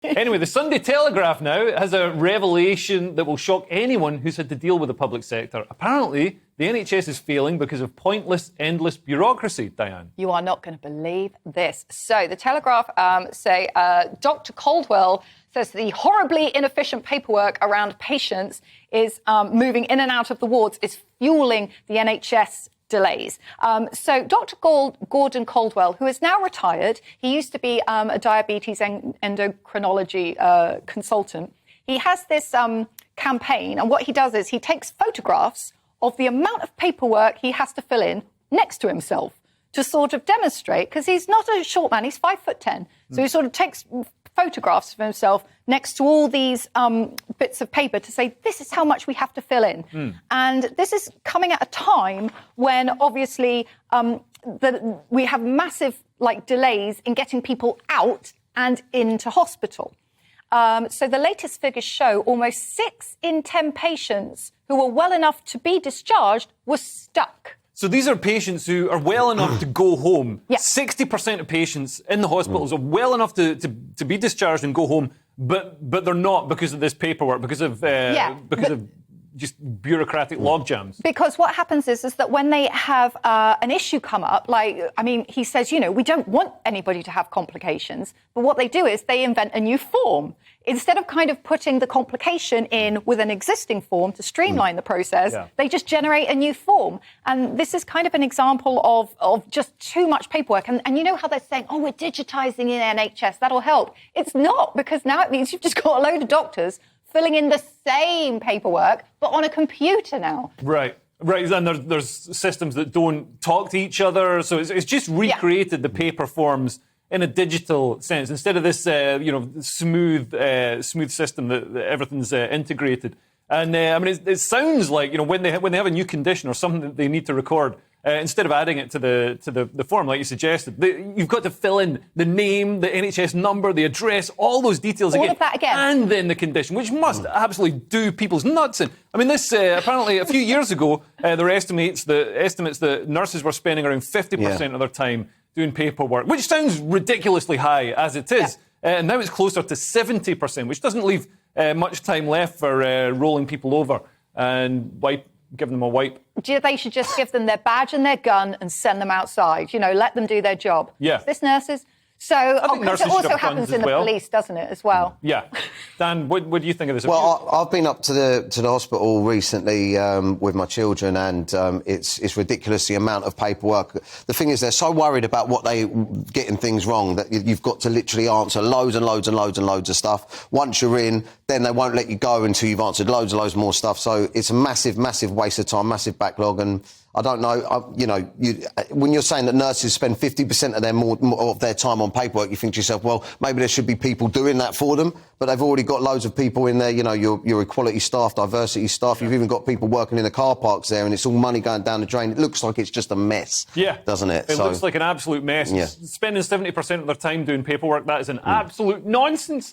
Anyway, the Sunday Telegraph now has a revelation that will shock anyone who's had to deal with the public sector. Apparently, the NHS is failing because of pointless, endless bureaucracy, Diane. You are not going to believe this. So the Telegraph say Dr. Caldwell says the horribly inefficient paperwork around patients is moving in and out of the wards is fueling the NHS delays. So Dr. Gordon Caldwell, who is now retired, he used to be a diabetes endocrinology consultant. He has this campaign, and what he does is he takes photographs of the amount of paperwork he has to fill in next to himself to sort of demonstrate, because he's not a short man, he's 5'10". So he sort of takes photographs of himself next to all these bits of paper to say, this is how much we have to fill in. And this is coming at a time when obviously we have massive delays in getting people out and into hospital. So the latest figures show almost 6 in 10 patients who were well enough to be discharged were stuck. So these are patients who are well enough to go home. Yeah. 60% of patients in the hospitals are well enough to be discharged and go home, but they're not because of this paperwork, because of just bureaucratic logjams. Because what happens is that when they have an issue come up, he says, we don't want anybody to have complications, but what they do is they invent a new form. Instead of kind of putting the complication in with an existing form to streamline the process, they just generate a new form. And this is kind of an example of just too much paperwork. And you know how they're saying, we're digitising in NHS, that'll help. It's not, because now it means you've just got a load of doctors filling in the same paperwork, but on a computer now. Right. And there's systems that don't talk to each other. So it's just recreated the paper forms in a digital sense, instead of this, smooth system that everything's integrated. And it sounds like, when they have a new condition or something that they need to record, instead of adding it to the form like you suggested, you've got to fill in the name, the NHS number, the address, all those details all of that again, and then the condition, which must absolutely do people's nuts in. This apparently a few years ago there were estimates that nurses were spending around 50% of their time doing paperwork, which sounds ridiculously high as it is. And now it's closer to 70%, which doesn't leave much time left for rolling people over and giving them a wipe. They should just give them their badge and their gun and send them outside. Let them do their job. Yeah. Is this nurses? So, because it also happens in the police, doesn't it, as well? Yeah. Dan, what do you think of this? Well, I've been up to the hospital recently with my children, and it's ridiculous the amount of paperwork. The thing is, they're so worried about getting things wrong that you've got to literally answer loads and loads and loads and loads of stuff. Once you're in, then they won't let you go until you've answered loads and loads more stuff. So it's a massive, massive waste of time, massive backlog, and I don't know, when you're saying that nurses spend 50% of their time on paperwork, you think to yourself, well, maybe there should be people doing that for them, but they've already got loads of people in there, your equality staff, diversity staff, you've even got people working in the car parks there, and it's all money going down the drain. It looks like it's just a mess, doesn't it? It looks like an absolute mess. Yeah. Spending 70% of their time doing paperwork, that is an absolute nonsense.